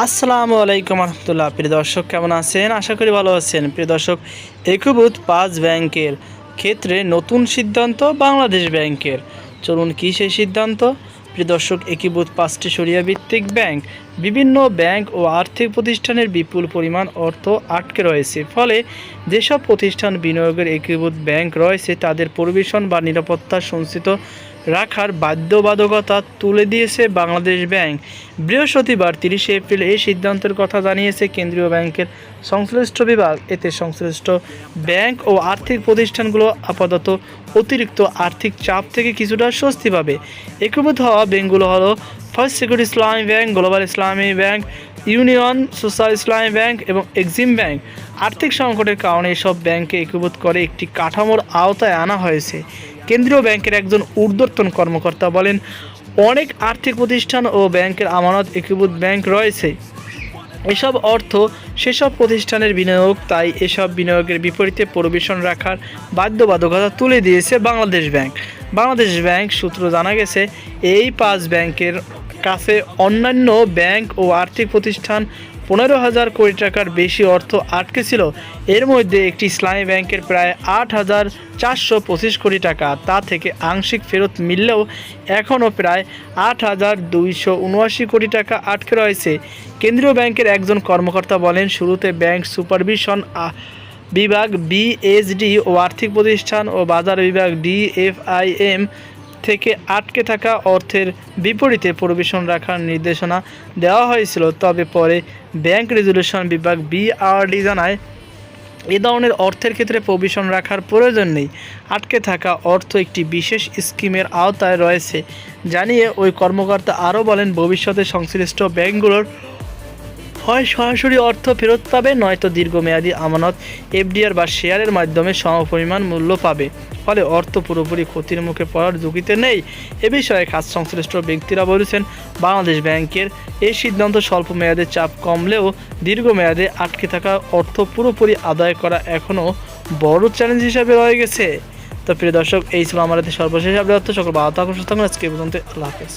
আসসালামু আলাইকুম রহমতুল্লাহ। প্রিয় দর্শক, কেমন আছেন? আশা করি ভালো আছেন। প্রিয় দর্শক, একীভূত 5 ব্যাংকের ক্ষেত্রে নতুন সিদ্ধান্ত বাংলাদেশ ব্যাংকের। চলুন কী সেই সিদ্ধান্ত। প্রিয় দর্শক, একীভূত 5টি শরিয়া ভিত্তিক ব্যাংক বিভিন্ন ব্যাংক ও আর্থিক প্রতিষ্ঠানের বিপুল পরিমাণ অর্থ আটকে রয়েছে। ফলে যেসব প্রতিষ্ঠান বিনিয়োগের একীভূত ব্যাংক রয়েছে তাদের পরিবেশন বা নিরাপত্তা সঞ্চিত রাখার বাধ্যবাধকতা তুলে দিয়েছে বাংলাদেশ ব্যাংক। বৃহস্পতিবার 30 এপ্রিল এই সিদ্ধান্তের কথা জানিয়েছে কেন্দ্রীয় ব্যাংকের সংশ্লিষ্ট বিভাগ। এতে সংশ্লিষ্ট ব্যাংক ও আর্থিক প্রতিষ্ঠানগুলো আপাতত অতিরিক্ত আর্থিক চাপ থেকে কিছুটা স্বস্তি পাবে। একীভূত হওয়া ব্যাংকগুলো হলো ফার্স্ট সিকিউরিটি ইসলামী ব্যাংক, গ্লোবাল ইসলামী ব্যাংক, ইউনিয়ন সোশ্যাল ইসলামী ব্যাংক এবং এক্সিম ব্যাংক। আর্থিক সংকটের কারণে এসব ব্যাংককে একীভূত করে একটি কাঠামোর আওতায় আনা হয়েছে। কেন্দ্রীয় ব্যাংকের একজন ঊর্ধ্বতন কর্মকর্তা বলেন, অনেক আর্থিক প্রতিষ্ঠান ও ব্যাংকের আমানত একীভূত ব্যাংক রয়েছে। এসব অর্থ সেসব প্রতিষ্ঠানের বিনিয়োগ, তাই এসব বিনিয়োগের বিপরীতে পরিবেশন রাখার বাধ্যবাধকতা তুলে দিয়েছে বাংলাদেশ ব্যাংক। বাংলাদেশ ব্যাংক সূত্র জানা গেছে, এই 5 ব্যাংকের কাছে অন্যান্য ব্যাংক ও আর্থিক প্রতিষ্ঠান 15,000 কোটি টাকার বেশি অর্থ আটকে ছিল। এর মধ্যে একটি ইসলামী ব্যাংকের প্রায় 8,425 কোটি টাকা, তা থেকে আংশিক ফেরত মিললেও এখনও প্রায় 8,279 কোটি টাকা আটকে রয়েছে। কেন্দ্রীয় ব্যাংকের একজন কর্মকর্তা বলেন, শুরুতে ব্যাংক সুপারভিশন বিভাগ BSD ও আর্থিক প্রতিষ্ঠান ও বাজার বিভাগ DFIM থেকে আটকে থাকা অর্থের বিপরীতে পরিবেশন রাখার নির্দেশনা দেওয়া হয়েছিল। তবে পরে ব্যাংক রেজুলেশন বিভাগ BRD জানায়, এ ধরনের অর্থের ক্ষেত্রে প্রভিশন রাখার প্রয়োজন নেই। আটকে থাকা অর্থ একটি বিশেষ স্কিমের আওতায় রয়েছে জানিয়ে ওই কর্মকর্তা আরও বলেন, ভবিষ্যতে সংশ্লিষ্ট ব্যাংকগুলোর হয় সরাসরি অর্থ ফেরত পাবে, নয়তো দীর্ঘমেয়াদী আমানত FDR বা শেয়ারের মাধ্যমে সমপরিমাণ মূল্য পাবে। ফলে অর্থ পুরোপুরি ক্ষতির মুখে পড়ার ঝুঁকিতে নেই। এ বিষয়ে খাত সংশ্লিষ্ট ব্যক্তিরা বলেছেন, বাংলাদেশ ব্যাংকের এই সিদ্ধান্ত স্বল্প মেয়াদে চাপ কমলেও দীর্ঘমেয়াদে আটকে থাকা অর্থ পুরোপুরি আদায় করা এখনও বড় চ্যালেঞ্জ হিসাবে রয়ে গেছে। তো প্রিয় দর্শক, এই ছিল আমাদের সর্বশেষ আপডেট। সকল ভালো থাকুন, সুস্থ থাকুন। আজকে পর্যন্ত, আল্লাহ হাফেজ।